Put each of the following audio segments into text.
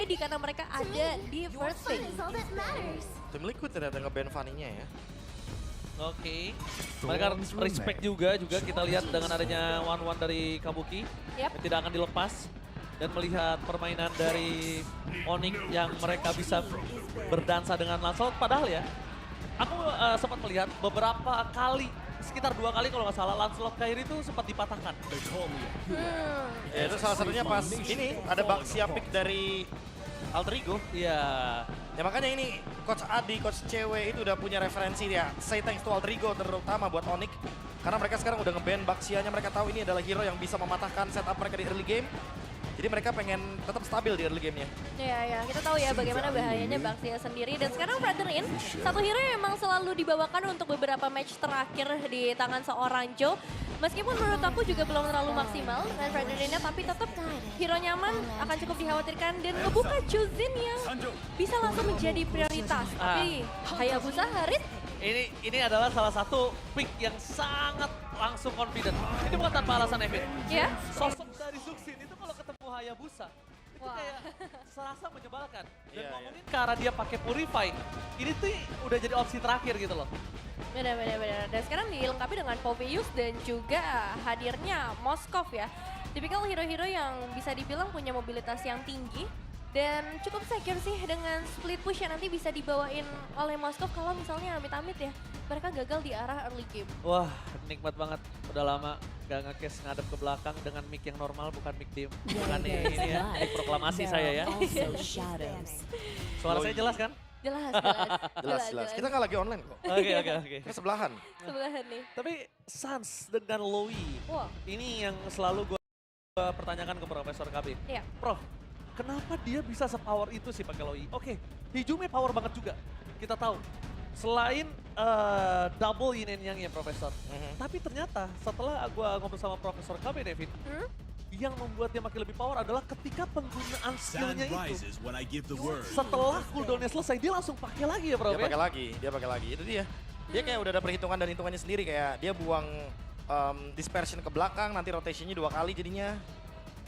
ready karena mereka ada di first phase. Tim Liquid ternyata nge-ban Fanny-nya ya. Oke, mereka respect juga kita lihat dengan adanya 1-1 dari Kabuki yang tidak akan dilepas dan melihat permainan dari Onyx yang mereka bisa berdansa dengan Lancelot. Padahal ya, aku sempat melihat beberapa kali, sekitar 2 kali kalau nggak salah Lancelot Kairi itu sempat dipatahkan. Ya itu salah satunya pas ini ada Baxia pick dari Alter Ego. Iya. Ya makanya ini Coach Adi, Coach Cewek itu udah punya referensi ya. Say thanks to Alter Ego terutama buat Onyx. Karena mereka sekarang udah nge-ban Baxianya, mereka tahu ini adalah hero yang bisa mematahkan setup mereka di early game. Jadi mereka pengen tetap stabil di early game-nya. Ya, kita tahu ya bagaimana bahayanya Baxia sendiri. Dan sekarang Fredrin, satu hero yang emang selalu dibawakan untuk beberapa match terakhir di tangan seorang Joe. Meskipun menurut aku juga belum terlalu maksimal dengan Fredrinnya, tapi tetap hero nyaman akan cukup dikhawatirkan dan ngebuka Juzin yang bisa langsung menjadi prioritas. Tapi Hayabusa, Harit, Ini adalah salah satu pick yang sangat langsung confident. Ini bukan tanpa alasan Evin. ya. Sosok dari Zuxin itu kalau ketemu Hayabusa itu kayak serasa menyebalkan. Dan ngomongin ke arah dia pakai Purify, ini tuh udah jadi opsi terakhir gitu loh. Benar. Dan sekarang dilengkapi dengan Poveus dan juga hadirnya Moskov ya. Tipikal hero-hero yang bisa dibilang punya mobilitas yang tinggi. Dan cukup secure sih dengan split push yang nanti bisa dibawain oleh Moskov kalau misalnya amit-amit ya. Mereka gagal di arah early game. Wah, nikmat banget. Udah lama gak nge-case ngadep ke belakang dengan mic yang normal, bukan mic dim. Bukan ini ya, mic proklamasi saya ya. Suara saya jelas kan? Jelas. Kita nggak lagi online kok. Oke. Kita sebelahan. Sebelahan nih. Tapi Sans dengan Lowy, Wah. ini yang selalu gue pertanyakan ke Profesor KB. Iya. Prof, kenapa dia bisa sepower itu sih pakai Lowy? Oke, Hijumi power banget juga, kita tahu. Selain double yin and yang ya Profesor. Tapi ternyata setelah gue ngobrol sama Profesor KB, David, yang membuat dia makin lebih power adalah ketika penggunaan skillnya itu. Setelah cooldownnya selesai, dia langsung pakai lagi ya Prof? Dia pakai lagi, itu dia. Dia kayak udah ada perhitungan dan hitungannya sendiri, kayak dia buang dispersion ke belakang, nanti rotationnya 2 kali jadinya.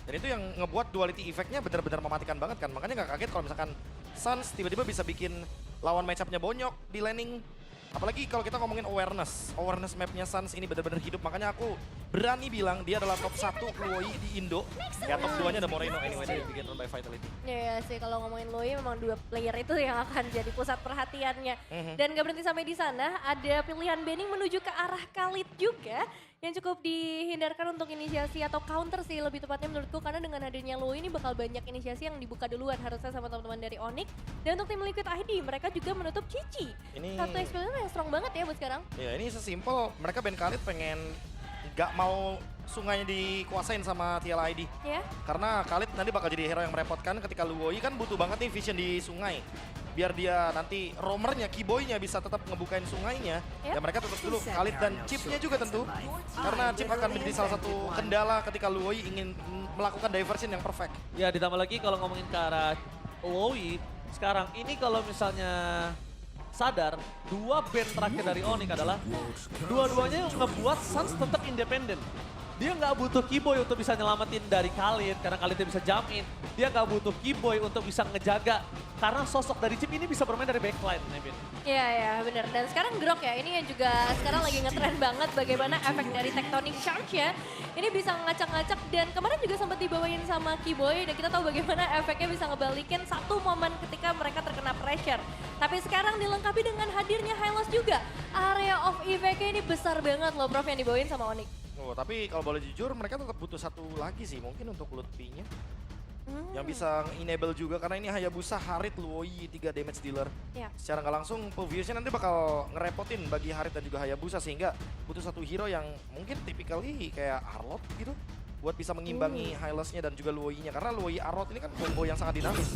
Dan itu yang ngebuat duality effect-nya benar-benar mematikan banget kan. Makanya nggak kaget kalau misalkan Suns tiba-tiba bisa bikin lawan match-up-nya bonyok di laning. Apalagi kalau kita ngomongin awareness map-nya Suns ini benar-benar hidup. Makanya aku berani bilang dia adalah top 1 Luoi di Indo. Ya top 2-nya ada Moreno anyway dari Begin Run by Vitality. Ya sih, kalau ngomongin Luoi memang 2 player itu yang akan jadi pusat perhatiannya. Dan gak berhenti sampai di sana, ada pilihan banning menuju ke arah Khalid juga. Yang cukup dihindarkan untuk inisiasi atau counter sih lebih tepatnya menurutku. Karena dengan hadirnya Luoi ini bakal banyak inisiasi yang dibuka duluan harusnya sama teman-teman dari Onyx. Dan untuk tim Liquid ID, mereka juga menutup Cici. Satu experience yang strong banget ya buat sekarang. Ya ini sesimpel, mereka ban Khalid pengen gak mau sungainya dikuasain sama TLID. Ya. Karena Khalid nanti bakal jadi hero yang merepotkan ketika Luoi kan butuh banget nih vision di sungai. Biar dia nanti roamernya, keyboynya bisa tetap ngebukain sungainya. Ya mereka tutup dulu Khalid dan chipnya juga tentu. Karena chip akan menjadi salah satu kendala ketika Luoi ingin melakukan diversion yang perfect. Ya ditambah lagi kalau ngomongin ke arah Lowy, sekarang ini kalau misalnya sadar, 2 band terakhir dari Onyx adalah dua-duanya yang ngebuat Suns tetap independen. Dia nggak butuh Keyboy untuk bisa nyelamatin dari Khalid, karena Khalidnya bisa jump in. Dia nggak butuh Keyboy untuk bisa ngejaga, karena sosok dari Chip ini bisa bermain dari backline, Nevin. Iya bener. Dan sekarang Grok ya, ini yang juga sekarang lagi ngetren banget bagaimana efek dari Tectonic Charge ya. Ini bisa ngacak-ngacak dan kemarin juga sempat dibawain sama Keyboy dan kita tahu bagaimana efeknya bisa ngebalikin satu momen ketika mereka terkena pressure. Tapi sekarang dilengkapi dengan hadirnya Hylos juga. Area of effect-nya ini besar banget loh Prof yang dibawain sama Onyx. Oh, tapi kalau boleh jujur mereka tetap butuh satu lagi sih mungkin untuk loot P-nya. Yang bisa enable juga karena ini Hayabusa, Harit, Luoi, 3 damage dealer. Ya. Secara nggak langsung Poviusnya nanti bakal ngerepotin bagi Harit dan juga Hayabusa sehingga butuh satu hero yang mungkin typically kayak Arlot gitu buat bisa mengimbangi Hylos-nya dan juga Luoi-nya karena Luoi Arlot ini kan combo yang sangat dinamis.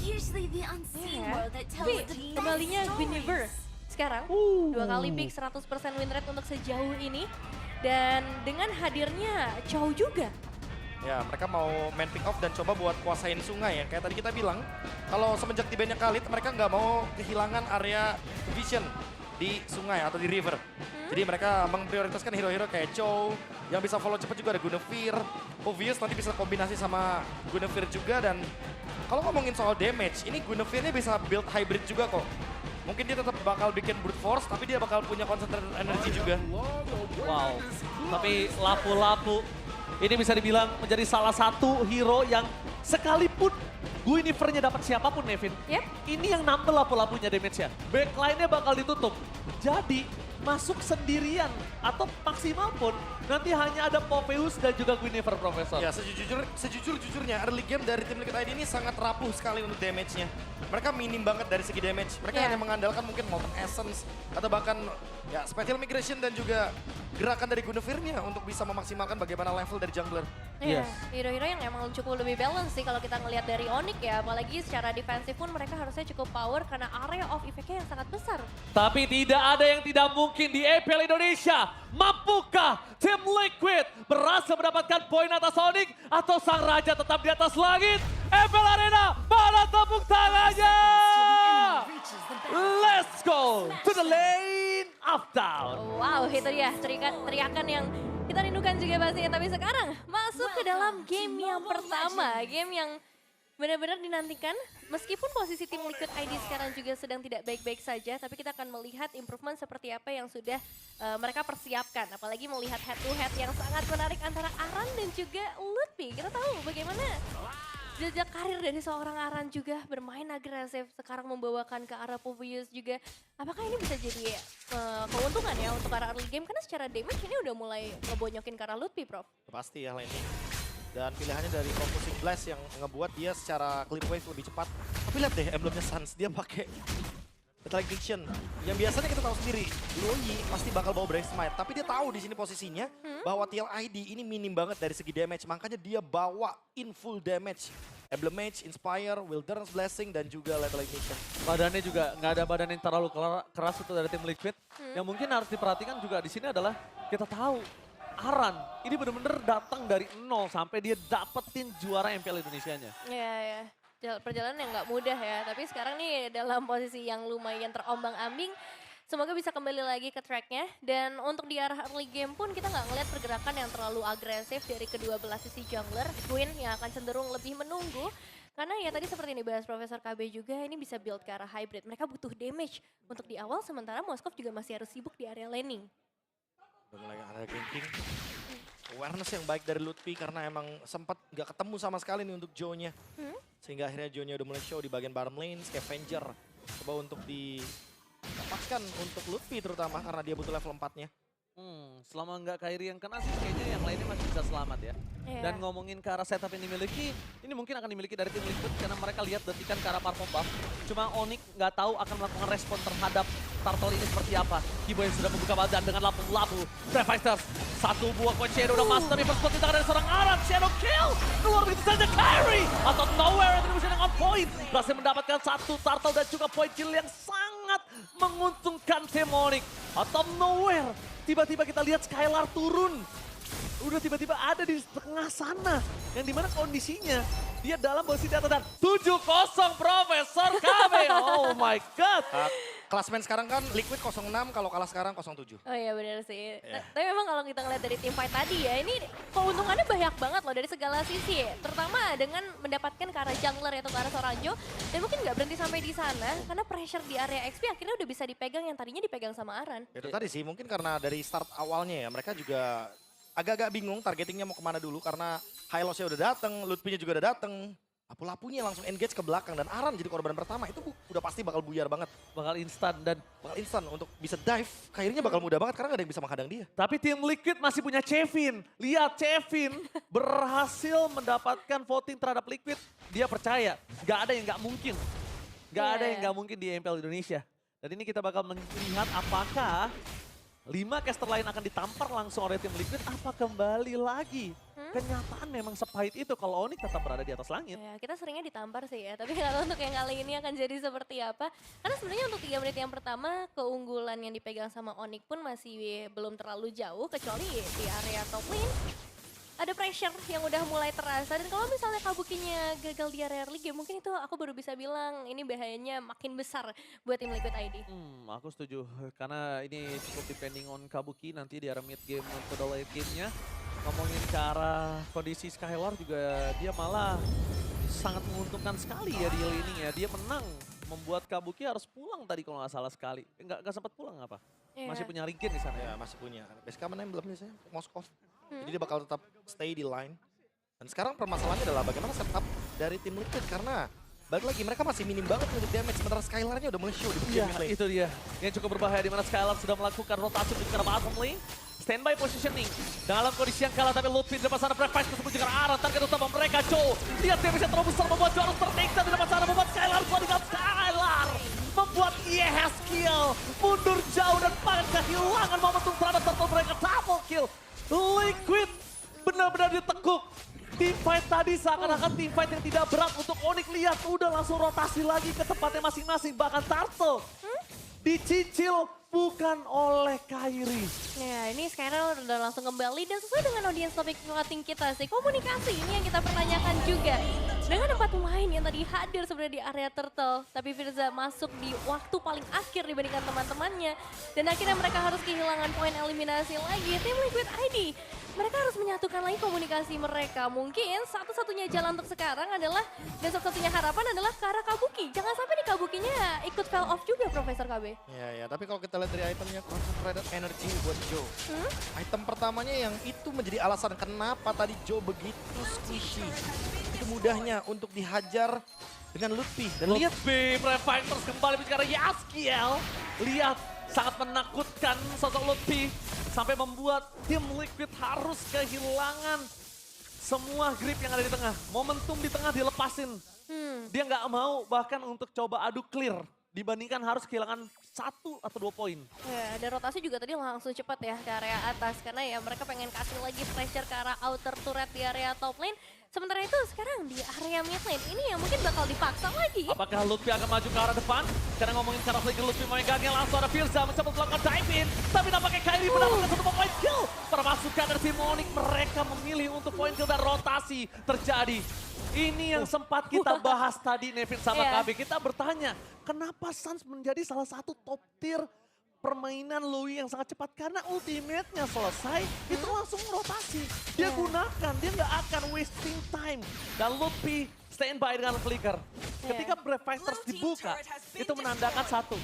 Tapi kembalinya Guinevere sekarang 2 kali pick 100% win rate untuk sejauh ini. Dan dengan hadirnya Chow juga. Ya, mereka mau main pick off dan coba buat kuasain sungai ya. Kayak tadi kita bilang, kalau semenjak di bandnya Khalid, mereka nggak mau kehilangan area vision di sungai atau di river. Jadi mereka memprioritaskan hero-hero kayak Chow, yang bisa follow cepat juga ada Guinevere. Obvious nanti bisa kombinasi sama Guinevere juga dan kalau ngomongin soal damage, ini Guinevere-nya bisa build hybrid juga kok. Mungkin dia tetap bakal bikin brute force, tapi dia bakal punya concentrated energy juga. Wow, tapi Lapu-Lapu ini bisa dibilang menjadi salah satu hero yang sekalipun Guinevere-nya dapat siapapun Nevin, Yep. ini yang nambel Lapu-Lapunya damage-nya. Backline-nya bakal ditutup. Jadi masuk sendirian atau maksimal pun nanti hanya ada Popheus dan juga Guinevere, Profesor. Ya sejujurnya early game dari tim Liquid ID ini sangat rapuh sekali untuk damage-nya. Mereka minim banget dari segi damage. Mereka hanya mengandalkan mungkin Molten Essence atau bahkan ya Spatial Migration dan juga gerakan dari Guinevere-nya untuk bisa memaksimalkan bagaimana level dari jungler. Iya, Yes. hero-hero yang emang cukup lebih balance sih kalau kita ngelihat dari Onyx ya. Apalagi secara defensif pun mereka harusnya cukup power karena area of effect-nya yang sangat besar. Tapi tidak ada yang tidak mungkin di EPL Indonesia. Mampukah tim Liquid berhasil mendapatkan poin atas Onyx atau sang raja tetap di atas langit? EPL Arena, mana tepuk tangannya? Let's go to the lane of down. Wow, itu dia teriakan yang kita rindukan juga pastinya. Tapi sekarang masuk ke dalam game yang pertama. Game yang benar-benar dinantikan. Meskipun posisi tim Liquid ID sekarang juga sedang tidak baik-baik saja. Tapi kita akan melihat improvement seperti apa yang sudah mereka persiapkan. Apalagi melihat head to head yang sangat menarik antara Aran dan juga Lutfi. Kita tahu bagaimana jejak karir dari seorang Aran juga bermain agresif, sekarang membawakan ke arah Popheus juga. Apakah ini bisa jadi keuntungan ya untuk arah early game? Karena secara damage ini udah mulai ngebonyokin ke arah Lutfi, Prof. Pasti ya lainnya. Dan pilihannya dari Focusing Blast yang ngebuat dia secara clip wave lebih cepat. Tapi lihat deh emblemnya Suns, dia pakai Metallic Diction. Yang biasanya kita tahu sendiri, Loyi pasti bakal bawa Brave Smite. Tapi dia tahu di sini posisinya bahwa TLID ini minim banget dari segi damage. Makanya dia bawa in full damage. Emblem Mage, Inspire, Wilderness Blessing, dan juga Lethal Ignition. Badannya juga nggak ada badan yang terlalu keras itu dari tim Liquid. Yang mungkin harus diperhatikan juga di sini adalah kita tahu Aran ini benar-benar datang dari nol sampai dia dapetin juara MPL Indonesianya. Iya, ya. Perjalanan yang nggak mudah ya. Tapi sekarang nih dalam posisi yang lumayan terombang-ambing. Semoga bisa kembali lagi ke tracknya. Dan untuk di arah early game pun kita nggak ngeliat pergerakan yang terlalu agresif dari kedua belah sisi jungler. Queen yang akan cenderung lebih menunggu. Karena ya tadi seperti yang dibahas Profesor KB juga, ini bisa build ke arah hybrid. Mereka butuh damage untuk di awal, sementara Moskov juga masih harus sibuk di area laning. Udah mulai ada ganking. Awareness yang baik dari Lutfi karena emang sempat nggak ketemu sama sekali nih untuk Joe-nya. Sehingga akhirnya Joe-nya udah mulai show di bagian bottom lane, Scavenger. Coba untuk didapatkan untuk Lutfi terutama karena dia butuh level 4-nya. Selama nggak Kairi yang kena sih kayaknya yang lainnya masih bisa selamat ya. Dan ngomongin ke arah setup yang dimiliki, ini mungkin akan dimiliki dari tim Liquid karena mereka lihat detikan ke arah Purple Buff. Cuma Onyx nggak tahu akan melakukan respon terhadap turtle ini seperti apa. Kibo yang sudah membuka badan dengan lapu-lapu. Brave Fighters, satu buah coin Shadow udah master di first blood di tangan dari seorang Aran. Shadow kill, keluar begitu saja Kairi. Atau nowhere yang bisa dengan on point. Berhasil mendapatkan satu turtle dan juga point kill yang sangat menguntungkan tim Onyx. Atau nowhere. Tiba-tiba kita lihat Skylar turun. Udah tiba-tiba ada di tengah sana. Yang dimana kondisinya dia dalam posisi di atas dan 7-0 Profesor KB. Oh my God. Klasmen sekarang kan Liquid 06, kalau kalah sekarang 07. Oh iya benar sih. Tapi memang kalau kita ngeliat dari tim fight tadi ya, ini keuntungannya banyak banget loh dari segala sisi. Terutama dengan mendapatkan ke arah jungler atau ke arah Soranjo. Dan mungkin nggak berhenti sampai di sana, karena pressure di area XP akhirnya udah bisa dipegang yang tadinya dipegang sama Aran. Itu tadi sih, mungkin karena dari start awalnya ya, mereka juga agak-agak bingung targetingnya mau kemana dulu. Karena Hylos-nya udah dateng, Lutfi-nya juga udah dateng. Lapu-lapunya langsung engage ke belakang dan Aran jadi korban pertama itu udah pasti bakal buyar banget. Bakal instan dan Bakal instan untuk bisa dive, kayaknya bakal mudah banget karena gak ada yang bisa menghadang dia. tapi tim Liquid masih punya Chevin. Lihat Chevin berhasil mendapatkan voting terhadap Liquid. Dia percaya gak ada yang gak mungkin. Gak ada yang gak mungkin di MPL Indonesia. Dan ini kita bakal melihat apakah 5 caster lain akan ditampar langsung oleh tim Liquid apa kembali lagi. Kenyataan memang sepahit itu kalau Onyx tetap berada di atas langit. Ya, kita seringnya ditampar sih ya, tapi kalau untuk yang kali ini akan jadi seperti apa. Karena sebenarnya untuk 3 menit yang pertama, keunggulan yang dipegang sama Onyx pun masih belum terlalu jauh, kecuali di area top lane. ada pressure yang udah mulai terasa. Dan kalau misalnya Kabukinya gagal di area early game, mungkin itu aku baru bisa bilang ini bahayanya makin besar buat tim Liquid ID. Aku setuju karena ini cukup depending on Kabuki nanti di arah mid game atau the late game-nya. Ngomongin ke arah kondisi Skylar juga dia malah sangat menguntungkan sekali ya di laning ya. Dia menang membuat Kabuki harus pulang tadi kalau nggak salah sekali. Nggak sempat pulang apa? Masih punya Rinkin di sana Ya ya. masih punya. BSK mana emblemnya saya? Moskov. Jadi dia bakal tetap stay di line. Dan sekarang permasalahannya adalah bagaimana setup dari tim Liquid karena balik lagi mereka masih minim banget untuk damage sementara Skylar-nya udah mulai-show di Iya, game lane. itu dia. Yang cukup berbahaya di mana Skylar sudah melakukan rotasi di arah bottom lane. Standby positioning dalam kondisi yang kalah tapi Lutfi di depan sana Breakfast tersebut juga arah target utama mereka Joe. Lihat dia bisa terlalu besar membuat Joe harus terniksa di depan sana membuat Skylar Skylar membuat Haskill mundur jauh dan paling kehilangan momentum terhadap turtle mereka double kill. Liquid benar-benar ditekuk. Teamfight tadi seakan-akan teamfight yang tidak berat untuk Onyx. Lihat udah langsung rotasi lagi ke tempatnya masing-masing. Bahkan Turtle dicicil bukan oleh Kairi. Ya ini sekarang udah langsung kembali dan sesuai dengan audience topik marketing kita sih. Komunikasi ini yang kita pertanyakan juga. Dengan 4 pemain yang tadi hadir sebenarnya di area Turtle. Tapi Firza masuk di waktu paling akhir dibandingkan teman-temannya. Dan akhirnya mereka harus kehilangan poin eliminasi lagi. Tim Liquid ID, mereka harus menyatukan lagi komunikasi mereka. Mungkin satu-satunya jalan untuk sekarang adalah, dan satu-satunya harapan adalah ke arah Kabuki. Jangan sampai di Kabukinya ikut fell off juga Profesor KB. Ya, tapi kalau kita lihat dari itemnya Concentrated Energy buat Joe. Item pertamanya yang itu menjadi alasan kenapa tadi Joe begitu squishy. Itu mudahnya untuk dihajar dengan Lutfi. Dan lihat Lutfi, Prefighters kembali bicara Yaskiel. Lihat, sangat menakutkan sosok Lutfi. Sampai membuat tim Liquid harus kehilangan semua grip yang ada di tengah. Momentum di tengah dilepasin. Dia nggak mau bahkan untuk coba adu clear. Dibandingkan harus kehilangan 1 atau 2 poin. Ya, dan rotasi juga tadi langsung cepat ya ke area atas. Karena ya mereka pengen kasih lagi pressure ke arah outer turret di area top lane. Sementara itu sekarang di area mid lane ini yang mungkin bakal dipaksa lagi. Apakah Lutfi akan maju ke arah depan? Karena ngomongin ke arah flanker Lutfi megangnya langsung ada Firza mencoba melakukan dive in. Tapi nampaknya Kairi mendapatkan 1 point kill. Permasukan dari tim Onyx mereka memilih untuk point kill dan rotasi terjadi. Ini yang sempat kita bahas tadi Nevin sama KB. Kita bertanya, kenapa Suns menjadi salah satu top tier permainan Louis yang sangat cepat? Karena ultimate-nya selesai, itu langsung rotasi. Dia gunakan, dia nggak akan wasting time. Dan Lutfi standby dengan flicker. Ketika Brave Fighters dibuka, itu menandakan satu.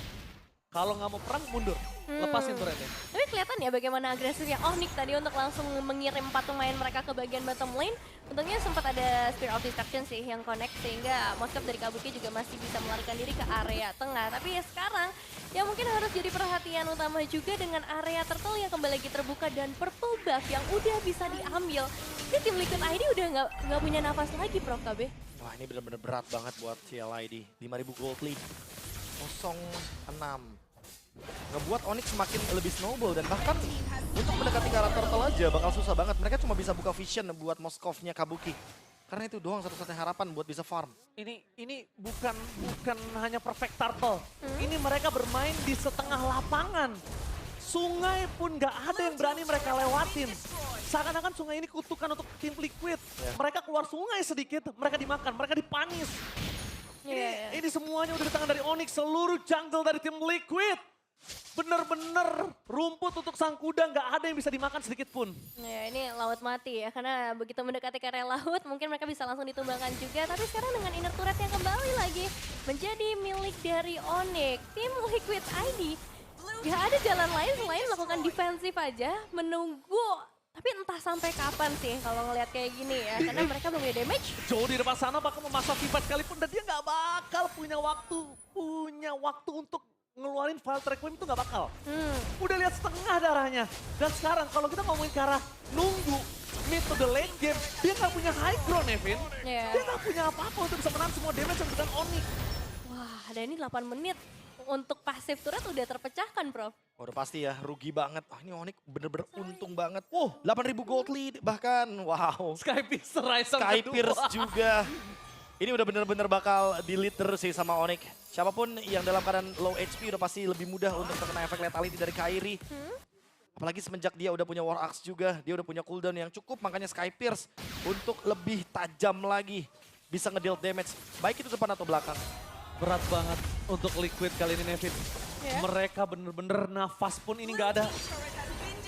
Kalau nggak mau perang, mundur. Lepasin turretnya. Tapi kelihatan ya bagaimana agresifnya Onyx tadi untuk langsung mengirim 4 pemain mereka ke bagian bottom lane. Untungnya sempat ada Spear of Destruction sih yang connect sehingga Moskov dari Kabuki juga masih bisa melarikan diri ke area tengah. Tapi ya sekarang yang mungkin harus jadi perhatian utama juga dengan area Turtle yang kembali lagi terbuka dan purple buff yang udah bisa diambil. Ini tim Liquid ID udah nggak punya nafas lagi Prof KB. wah ini benar-benar berat banget buat CLID. 5.000 gold lead. 0-6. Ngebuat Onyx semakin lebih snowball dan bahkan untuk mendekati ke arah Turtle aja bakal susah banget. Mereka cuma bisa buka vision buat Moskovnya Kabuki. Karena itu doang satu-satunya harapan buat bisa farm. Ini bukan hanya perfect turtle. Ini mereka bermain di setengah lapangan. Sungai pun nggak ada yang berani mereka lewatin. Seakan-akan sungai ini kutukan untuk tim Liquid. Mereka keluar sungai sedikit, mereka dimakan, mereka dipanis. Ini semuanya udah di tangan dari Onyx, seluruh jungle dari tim Liquid. Bener-bener rumput untuk sang kuda nggak ada yang bisa dimakan sedikit pun. Ya ini laut mati ya, karena begitu mendekati ke area laut mungkin mereka bisa langsung ditumbangkan juga. Tapi sekarang dengan inner turret yang kembali lagi menjadi milik dari Onyx. Tim Liquid ID gak ada jalan lain selain melakukan defensif aja, menunggu. Tapi entah sampai kapan sih kalau ngelihat kayak gini ya, karena mereka belum punya damage. Joe di depan sana bakal memasang fight sekalipun dan dia nggak bakal punya waktu untuk ngeluarin file requiem itu nggak bakal. Udah lihat setengah darahnya. Dan sekarang kalau kita ngomongin ke arah nunggu mid to the late game, dia nggak punya high ground, Nevin. Dia nggak punya apa-apa untuk bisa menang semua damage yang dengan Onyx. Wah, dan ini 8 menit untuk pasif turret udah terpecahkan, Prof. Udah pasti ya, rugi banget. Ini Onyx bener-bener untung banget. 8.000 gold lead bahkan, wow. Skypiercer Rise Skypierce juga. Ini udah bener-bener bakal di-leader sih sama Onyx. Siapapun yang dalam keadaan low HP udah pasti lebih mudah untuk terkena efek lethality dari Kairi. Apalagi semenjak dia udah punya War Axe juga, dia udah punya cooldown yang cukup, makanya Sky Pierce untuk lebih tajam lagi. Bisa ngedeal damage, baik itu depan atau belakang. Berat banget untuk Liquid kali ini, Nevin. Ya. Mereka bener-bener nafas pun ini nggak ada.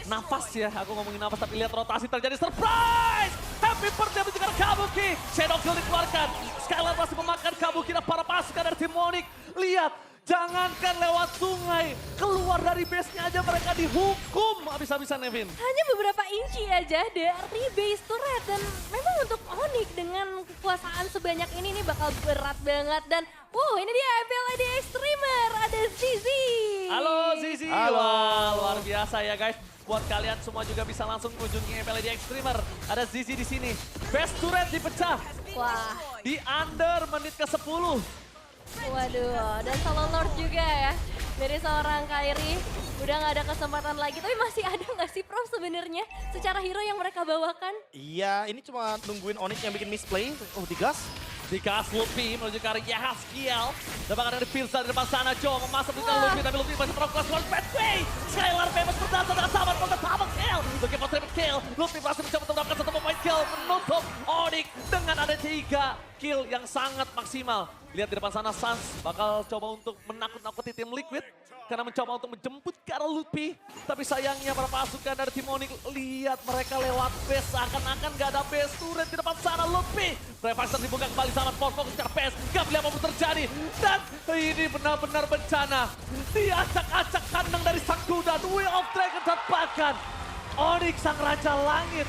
Nafas ya, aku ngomongin nafas tapi lihat rotasi terjadi. Surprise! Happy birthday untuk Kabuki. Shadow Kill dikeluarkan. Skylar masih memakan Kabuki dan para pasukan dari tim Onyx. Lihat, jangankan lewat sungai, keluar dari base-nya aja mereka dihukum habis-habisan, Nevin. Hanya beberapa inci aja dari base turret dan memang untuk Onyx dengan kekuasaan sebanyak ini nih bakal berat banget dan ini dia MPLAD Extremer, ada Zizi. Halo Zizi. Halo. Wah, luar biasa ya guys. Buat kalian semua juga bisa langsung kunjungi MPLAD Extremer. Ada Zizi di sini. Best turret dipecah Wah, di under menit ke-10. waduh, dan solo lord juga ya dari seorang Kairi. Udah nggak ada kesempatan lagi, tapi masih ada nggak sih Prof sebenarnya secara hero yang mereka bawakan? Iya, ini cuma nungguin Onyx yang bikin misplay. Oh, digas. Dikas Luffy menuju ke arah Yahaskiel. Dan bahkan ada Pilsa di depan sana. Joe memasuk di tengah Luffy, tapi Luffy masih terlalu kelas Pathway. Skylar famous berdata dengan sahabat untuk double kill. Luffy for triple kill. Luffy masih mencoba untuk mendapatkan satu point kill. Menutup Onyx dengan ada 3 kill yang sangat maksimal. Lihat di depan sana Sans bakal coba untuk menakut-nakuti tim Liquid. Karena mencoba untuk menjemput ke arah Luffy. Tapi sayangnya para pasukan dari tim Onyx, lihat mereka lewat base. Seakan-akan gak ada base turret di depan sana Luffy. Revicer dibuka kembali sama fokus ke base. Gak boleh apa-apa terjadi. Dan ini benar-benar bencana. Diacak-acak kandang dari sang kuda. The Will of Dragon dan bahkan Onyx sang Raja Langit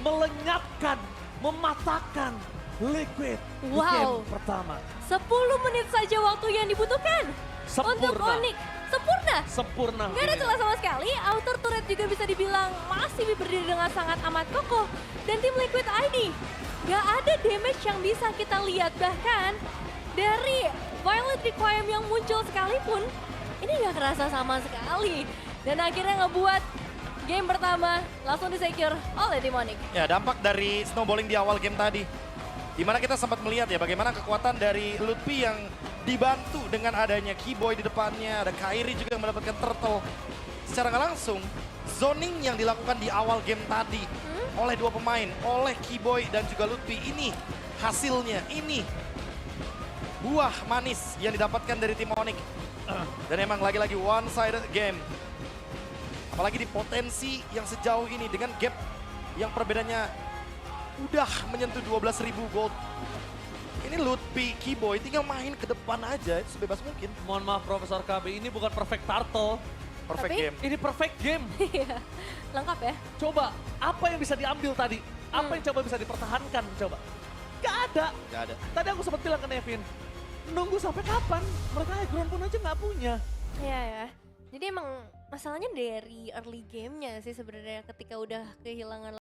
melenyapkan, mematahkan Liquid di Wow. game pertama. 10 menit saja waktu yang dibutuhkan untuk Sempurna. Onyx. Sempurna. Sempurna. Gak ada celah sama sekali, outer turret juga bisa dibilang masih berdiri dengan sangat amat kokoh. Dan tim Liquid ID, gak ada damage yang bisa kita lihat. Bahkan dari Violet Requiem yang muncul sekalipun, ini gak kerasa sama sekali. Dan akhirnya ngebuat game pertama langsung di-secure oleh tim Onyx. Ya, dampak dari snowballing di awal game tadi. Dimana kita sempat melihat ya bagaimana kekuatan dari Lutfi yang dibantu dengan adanya Keyboy di depannya. Ada Kairi juga yang mendapatkan turtle. Secara nggak langsung, zoning yang dilakukan di awal game tadi oleh dua pemain, oleh Keyboy dan juga Lutfi. Ini hasilnya, ini buah manis yang didapatkan dari tim Onyx. Dan emang lagi-lagi one-sided game. Apalagi di potensi yang sejauh ini dengan gap yang perbedaannya udah menyentuh 12.000 gold. Ini Lutfi, Keyboy tinggal main ke depan aja, itu sebebas mungkin. Mohon maaf Profesor KB, ini bukan perfect turtle. Perfect Tapi- game. Ini perfect game. Iya, lengkap ya. Coba, apa yang bisa diambil tadi? Apa yang coba bisa dipertahankan? Coba. Gak ada. Gak ada. Tadi aku sempat bilang ke Nevin, nunggu sampai kapan? Mereka high ground pun aja nggak punya. Iya ya. Jadi emang masalahnya dari early gamenya sih sebenarnya ketika udah kehilangan